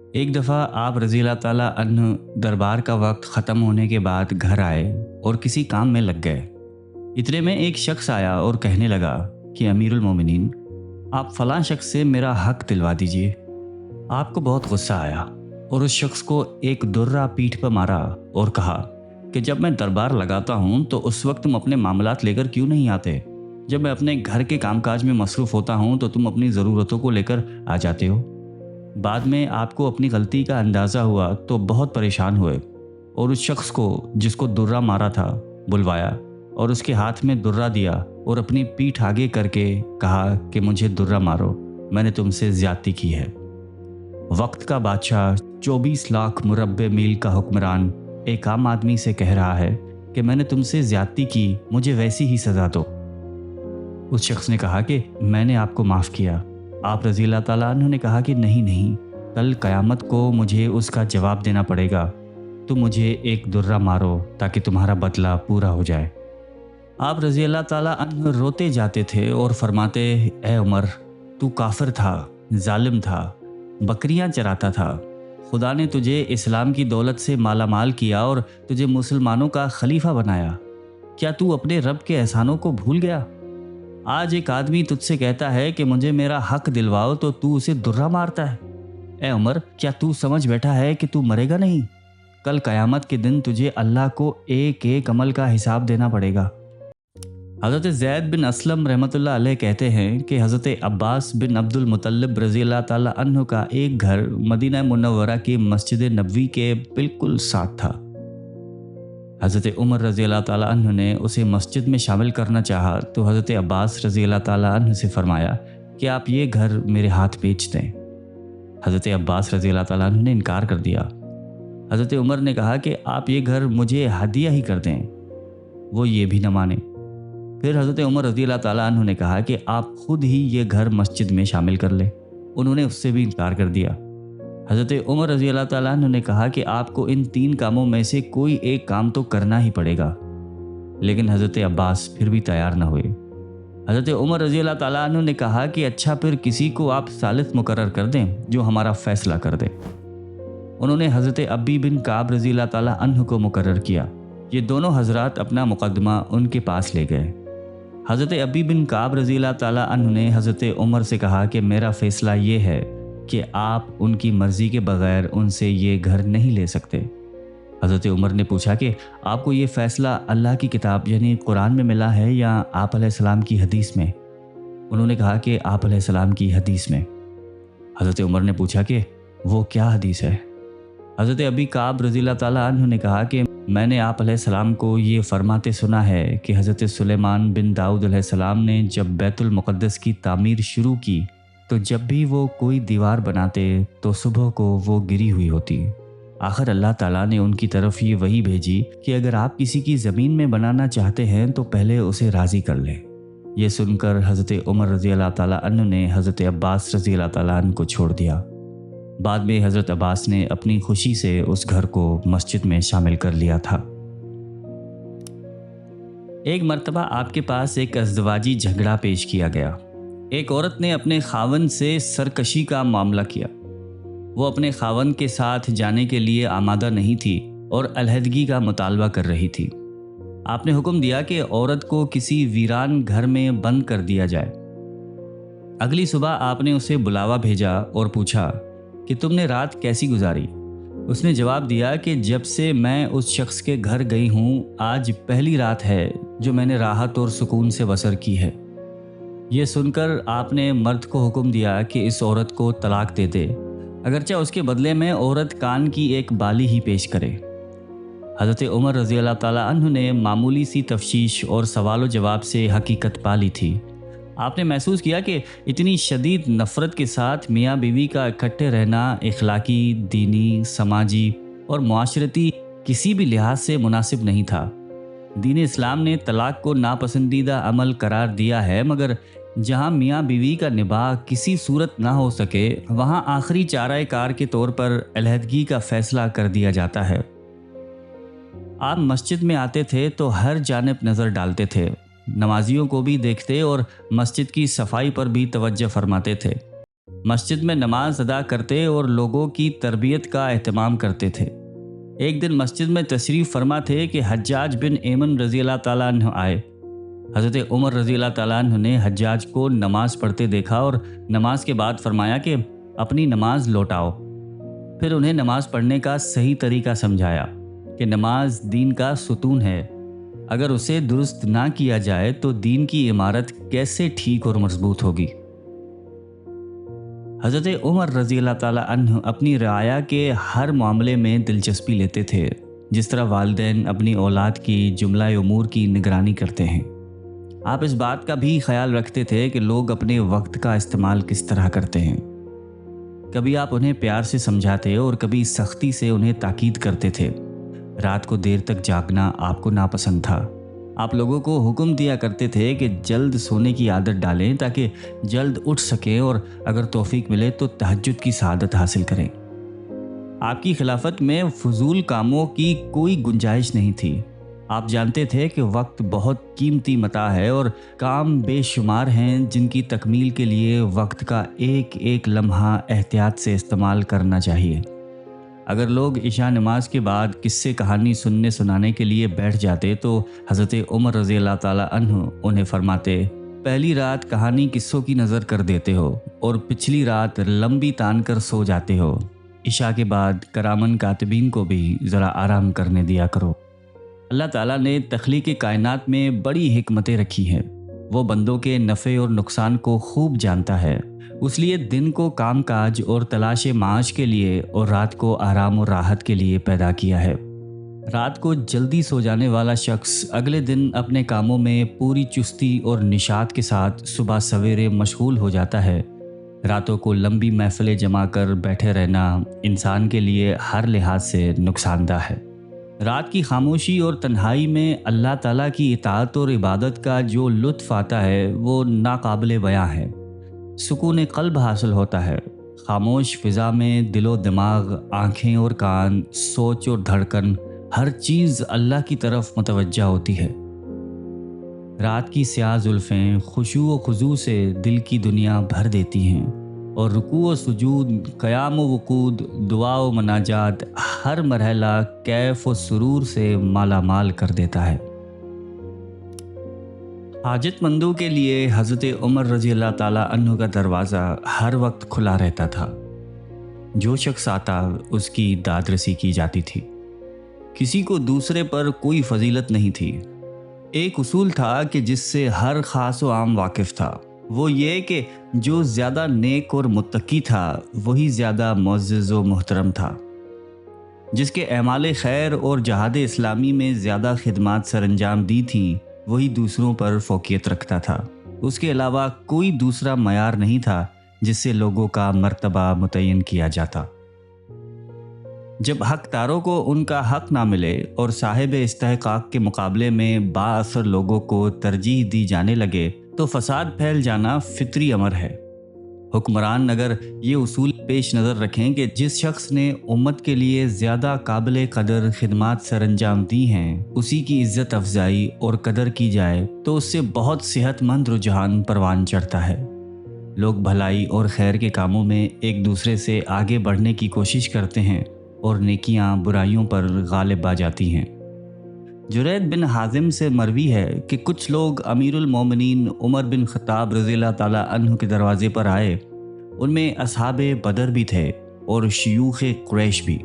ایک دفعہ آپ رضی اللہ تعالیٰ عنہ دربار کا وقت ختم ہونے کے بعد گھر آئے اور کسی کام میں لگ گئے۔ اتنے میں ایک شخص آیا اور کہنے لگا کہ امیر المومنین، آپ فلاں شخص سے میرا حق دلوا دیجئے۔ آپ کو بہت غصہ آیا اور اس شخص کو ایک درہ پیٹھ پر مارا اور کہا کہ جب میں دربار لگاتا ہوں تو اس وقت تم اپنے معاملات لے کر کیوں نہیں آتے؟ جب میں اپنے گھر کے کام کاج میں مصروف ہوتا ہوں تو تم اپنی ضرورتوں کو لے کر آ جاتے ہو۔ بعد میں آپ کو اپنی غلطی کا اندازہ ہوا تو بہت پریشان ہوئے اور اس شخص کو جس کو درہ مارا تھا بلوایا اور اس کے ہاتھ میں درہ دیا اور اپنی پیٹھ آگے کر کے کہا کہ مجھے درہ مارو، میں نے تم سے زیادتی کی ہے۔ وقت کا بادشاہ، 24 لاکھ مربع میل کا حکمران ایک عام آدمی سے کہہ رہا ہے کہ میں نے تم سے زیادتی کی، مجھے ویسی ہی سزا دو۔ اس شخص نے کہا کہ میں نے آپ کو معاف کیا۔ آپ رضی اللہ تعالیٰ عنہ نے کہا کہ نہیں، کل قیامت کو مجھے اس کا جواب دینا پڑے گا، تم مجھے ایک درہ مارو تاکہ تمہارا بدلہ پورا ہو جائے۔ آپ رضی اللہ تعالیٰ عنہ روتے جاتے تھے اور فرماتے، اے عمر، تو کافر تھا، ظالم تھا، بکریاں چراتا تھا، خدا نے تجھے اسلام کی دولت سے مالا مال کیا اور تجھے مسلمانوں کا خلیفہ بنایا، کیا تو اپنے رب کے احسانوں کو بھول گیا؟ آج ایک آدمی تجھ سے کہتا ہے کہ مجھے میرا حق دلواؤ تو اسے درہ مارتا ہے۔ اے عمر، کیا تو سمجھ بیٹھا ہے کہ تو مرے گا نہیں؟ کل قیامت کے دن تجھے اللہ کو ایک ایک عمل کا حساب دینا پڑے گا۔ حضرت زید بن اسلم رحمۃ اللہ علیہ کہتے ہیں کہ حضرت عباس بن عبد المطلب رضی اللہ تعالیٰ عنہ کا ایک گھر مدینہ منورہ کی مسجد نبوی کے بالکل ساتھ تھا۔ حضرت عمر رضی اللہ تعالیٰ عنہ نے اسے مسجد میں شامل کرنا چاہا تو حضرت عباس رضی اللہ تعالیٰ عنہ سے فرمایا کہ آپ یہ گھر میرے ہاتھ بیچ دیں۔ حضرت عباس رضی اللہ تعالیٰ عنہ نے انکار کر دیا۔ حضرت عمر نے کہا کہ آپ یہ گھر مجھے ہدیہ ہی کر دیں۔ وہ یہ بھی نہ مانے۔ پھر حضرت عمر رضی اللہ تعالیٰ عنہ نے کہا کہ آپ خود ہی یہ گھر مسجد میں شامل کر لیں۔ انہوں نے اس سے بھی انکار کر دیا۔ حضرت عمر رضی اللہ تعالیٰ عنہ نے کہا کہ آپ کو ان 3 کاموں میں سے کوئی ایک کام تو کرنا ہی پڑے گا، لیکن حضرت عباس پھر بھی تیار نہ ہوئے۔ حضرت عمر رضی اللہ تعالیٰ عنہ نے کہا کہ اچھا، پھر کسی کو آپ ثالث مقرر کر دیں جو ہمارا فیصلہ کر دے۔ انہوں نے حضرت ابی بن کعب رضی اللہ تعالیٰ عنہ کو مقرر کیا۔ یہ دونوں حضرات اپنا مقدمہ ان کے پاس لے گئے۔ حضرت ابی بن کعب رضی اللہ تعالیٰ عنہ نے حضرت عمر سے کہا کہ میرا فیصلہ یہ ہے کہ آپ ان کی مرضی کے بغیر ان سے یہ گھر نہیں لے سکتے۔ حضرت عمر نے پوچھا کہ آپ کو یہ فیصلہ اللہ کی کتاب یعنی قرآن میں ملا ہے یا آپ علیہ السلام کی حدیث میں؟ انہوں نے کہا کہ آپ علیہ السلام کی حدیث میں۔ حضرت عمر نے پوچھا کہ وہ کیا حدیث ہے؟ حضرت ابی کعب رضی اللہ تعالیٰ عنہ نے کہا کہ میں نے آپ علیہ السلام کو یہ فرماتے سنا ہے کہ حضرت سلیمان بن داؤد علیہ السلام نے جب بیت المقدس کی تعمیر شروع کی تو جب بھی وہ کوئی دیوار بناتے تو صبح کو وہ گری ہوئی ہوتی۔ آخر اللہ تعالیٰ نے ان کی طرف یہ وحی بھیجی کہ اگر آپ کسی کی زمین میں بنانا چاہتے ہیں تو پہلے اسے راضی کر لیں۔ یہ سن کر حضرت عمر رضی اللہ تعالیٰ عنہ نے حضرت عباس رضی اللہ تعالیٰ عنہ کو چھوڑ دیا۔ بعد میں حضرت عباس نے اپنی خوشی سے اس گھر کو مسجد میں شامل کر لیا تھا۔ ایک مرتبہ آپ کے پاس ایک ازدواجی جھگڑا پیش کیا گیا۔ ایک عورت نے اپنے خاوند سے سرکشی کا معاملہ کیا۔ وہ اپنے خاوند کے ساتھ جانے کے لیے آمادہ نہیں تھی اور علیحدگی کا مطالبہ کر رہی تھی۔ آپ نے حکم دیا کہ عورت کو کسی ویران گھر میں بند کر دیا جائے۔ اگلی صبح آپ نے اسے بلاوا بھیجا اور پوچھا کہ تم نے رات کیسی گزاری؟ اس نے جواب دیا کہ جب سے میں اس شخص کے گھر گئی ہوں آج پہلی رات ہے جو میں نے راحت اور سکون سے بسر کی ہے۔ یہ سن کر آپ نے مرد کو حکم دیا کہ اس عورت کو طلاق دے دے، اگرچہ اس کے بدلے میں عورت کان کی ایک بالی ہی پیش کرے۔ حضرت عمر رضی اللہ تعالیٰ عنہ نے معمولی سی تفتیش اور سوال و جواب سے حقیقت پا لی تھی۔ آپ نے محسوس کیا کہ اتنی شدید نفرت کے ساتھ میاں بیوی کا اکٹھے رہنا اخلاقی، دینی، سماجی اور معاشرتی کسی بھی لحاظ سے مناسب نہیں تھا۔ دین اسلام نے طلاق کو ناپسندیدہ عمل قرار دیا ہے، مگر جہاں میاں بیوی کا نباہ کسی صورت نہ ہو سکے وہاں آخری چارہ کار کے طور پر علیحدگی کا فیصلہ کر دیا جاتا ہے۔ آپ مسجد میں آتے تھے تو ہر جانب نظر ڈالتے تھے، نمازیوں کو بھی دیکھتے اور مسجد کی صفائی پر بھی توجہ فرماتے تھے۔ مسجد میں نماز ادا کرتے اور لوگوں کی تربیت کا اہتمام کرتے تھے۔ ایک دن مسجد میں تشریف فرما تھے کہ حجاج بن ایمن رضی اللہ تعالیٰ عنہ آئے۔ حضرت عمر رضی اللہ تعالیٰ عنہ نے حجاج کو نماز پڑھتے دیکھا اور نماز کے بعد فرمایا کہ اپنی نماز لوٹاؤ۔ پھر انہیں نماز پڑھنے کا صحیح طریقہ سمجھایا کہ نماز دین کا ستون ہے، اگر اسے درست نہ کیا جائے تو دین کی عمارت کیسے ٹھیک اور مضبوط ہوگی۔ حضرت عمر رضی اللہ تعالیٰ عنہ اپنی رعایا کے ہر معاملے میں دلچسپی لیتے تھے، جس طرح والدین اپنی اولاد کی جملہ امور کی نگرانی کرتے ہیں۔ آپ اس بات کا بھی خیال رکھتے تھے کہ لوگ اپنے وقت کا استعمال کس طرح کرتے ہیں۔ کبھی آپ انہیں پیار سے سمجھاتے اور کبھی سختی سے انہیں تاکید کرتے تھے۔ رات کو دیر تک جاگنا آپ کو ناپسند تھا۔ آپ لوگوں کو حکم دیا کرتے تھے کہ جلد سونے کی عادت ڈالیں تاکہ جلد اٹھ سکیں اور اگر توفیق ملے تو تہجد کی سعادت حاصل کریں۔ آپ کی خلافت میں فضول کاموں کی کوئی گنجائش نہیں تھی۔ آپ جانتے تھے کہ وقت بہت قیمتی متاع ہے اور کام بے شمار ہیں جن کی تکمیل کے لیے وقت کا ایک ایک لمحہ احتیاط سے استعمال کرنا چاہیے۔ اگر لوگ عشاء نماز کے بعد قصے کہانی سننے سنانے کے لیے بیٹھ جاتے تو حضرت عمر رضی اللہ تعالیٰ عنہ انہیں فرماتے، پہلی رات کہانی قصوں کی نظر کر دیتے ہو اور پچھلی رات لمبی تان کر سو جاتے ہو۔ عشاء کے بعد کرامن کاتبین کو بھی ذرا آرام کرنے دیا کرو۔ اللہ تعالیٰ نے تخلیق کائنات میں بڑی حکمتیں رکھی ہیں۔ وہ بندوں کے نفع اور نقصان کو خوب جانتا ہے، اس لیے دن کو کام کاج اور تلاش معاش کے لیے اور رات کو آرام اور راحت کے لیے پیدا کیا ہے۔ رات کو جلدی سو جانے والا شخص اگلے دن اپنے کاموں میں پوری چستی اور نشاط کے ساتھ صبح سویرے مشغول ہو جاتا ہے۔ راتوں کو لمبی محفلیں جما کر بیٹھے رہنا انسان کے لیے ہر لحاظ سے نقصان دہ ہے۔ رات کی خاموشی اور تنہائی میں اللہ تعالیٰ کی اطاعت اور عبادت کا جو لطف آتا ہے وہ ناقابل بیاں ہے۔ سکون قلب حاصل ہوتا ہے۔ خاموش فضا میں دل و دماغ، آنکھیں اور کان، سوچ اور دھڑکن، ہر چیز اللہ کی طرف متوجہ ہوتی ہے۔ رات کی سیاہ زلفیں خشوع و خضوع سے دل کی دنیا بھر دیتی ہیں اور رکوع و سجود، قیام و وقود، دعا و مناجات ہر مرحلہ کیف و سرور سے مالا مال کر دیتا ہے۔ حاجت مندوں کے لیے حضرت عمر رضی اللہ تعالیٰ عنہ کا دروازہ ہر وقت کھلا رہتا تھا۔ جو شخص آتا اس کی داد رسی کی جاتی تھی۔ کسی کو دوسرے پر کوئی فضیلت نہیں تھی۔ ایک اصول تھا کہ جس سے ہر خاص و عام واقف تھا، وہ یہ کہ جو زیادہ نیک اور متقی تھا وہی زیادہ معزز و محترم تھا۔ جس کے اعمال خیر اور جہاد اسلامی میں زیادہ خدمات سر انجام دی تھیں وہی دوسروں پر فوقیت رکھتا تھا۔ اس کے علاوہ کوئی دوسرا معیار نہیں تھا جس سے لوگوں کا مرتبہ متعین کیا جاتا۔ جب حق داروں کو ان کا حق نہ ملے اور صاحب استحقاق کے مقابلے میں با اثر لوگوں کو ترجیح دی جانے لگے تو فساد پھیل جانا فطری امر ہے۔ حکمران اگر یہ اصول پیش نظر رکھیں کہ جس شخص نے امت کے لیے زیادہ قابل قدر خدمات سر انجام دی ہیں اسی کی عزت افزائی اور قدر کی جائے تو اس سے بہت صحت مند رجحان پروان چڑھتا ہے۔ لوگ بھلائی اور خیر کے کاموں میں ایک دوسرے سے آگے بڑھنے کی کوشش کرتے ہیں اور نیکیاں برائیوں پر غالب آ جاتی ہیں۔ جرید بن حازم سے مروی ہے کہ کچھ لوگ امیر المومنین عمر بن خطاب رضی اللہ تعالیٰ عنہ کے دروازے پر آئے۔ ان میں اصحاب بدر بھی تھے اور شیوخ قریش بھی۔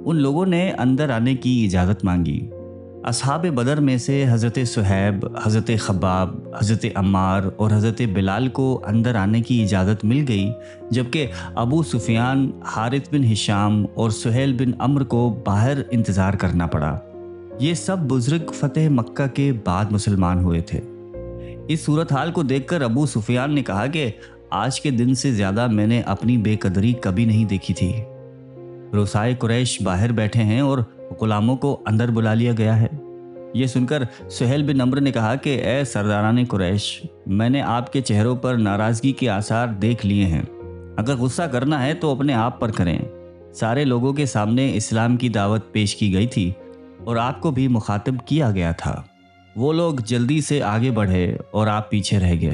ان لوگوں نے اندر آنے کی اجازت مانگی۔ اصحاب بدر میں سے حضرت صہیب، حضرت خباب، حضرت عمار اور حضرت بلال کو اندر آنے کی اجازت مل گئی، جبکہ ابو سفیان، حارث بن ہشام اور سہیل بن عمرو کو باہر انتظار کرنا پڑا۔ یہ سب بزرگ فتح مکہ کے بعد مسلمان ہوئے تھے۔ اس صورتحال کو دیکھ کر ابو سفیان نے کہا کہ آج کے دن سے زیادہ میں نے اپنی بے قدری کبھی نہیں دیکھی تھی۔ رؤسائے قریش باہر بیٹھے ہیں اور غلاموں کو اندر بلا لیا گیا ہے۔ یہ سن کر سہیل بن عمرو نے کہا کہ اے سرداران قریش، میں نے آپ کے چہروں پر ناراضگی کے آثار دیکھ لیے ہیں۔ اگر غصہ کرنا ہے تو اپنے آپ پر کریں۔ سارے لوگوں کے سامنے اسلام کی دعوت پیش کی گئی تھی اور آپ کو بھی مخاطب کیا گیا تھا۔ وہ لوگ جلدی سے آگے بڑھے اور آپ پیچھے رہ گئے۔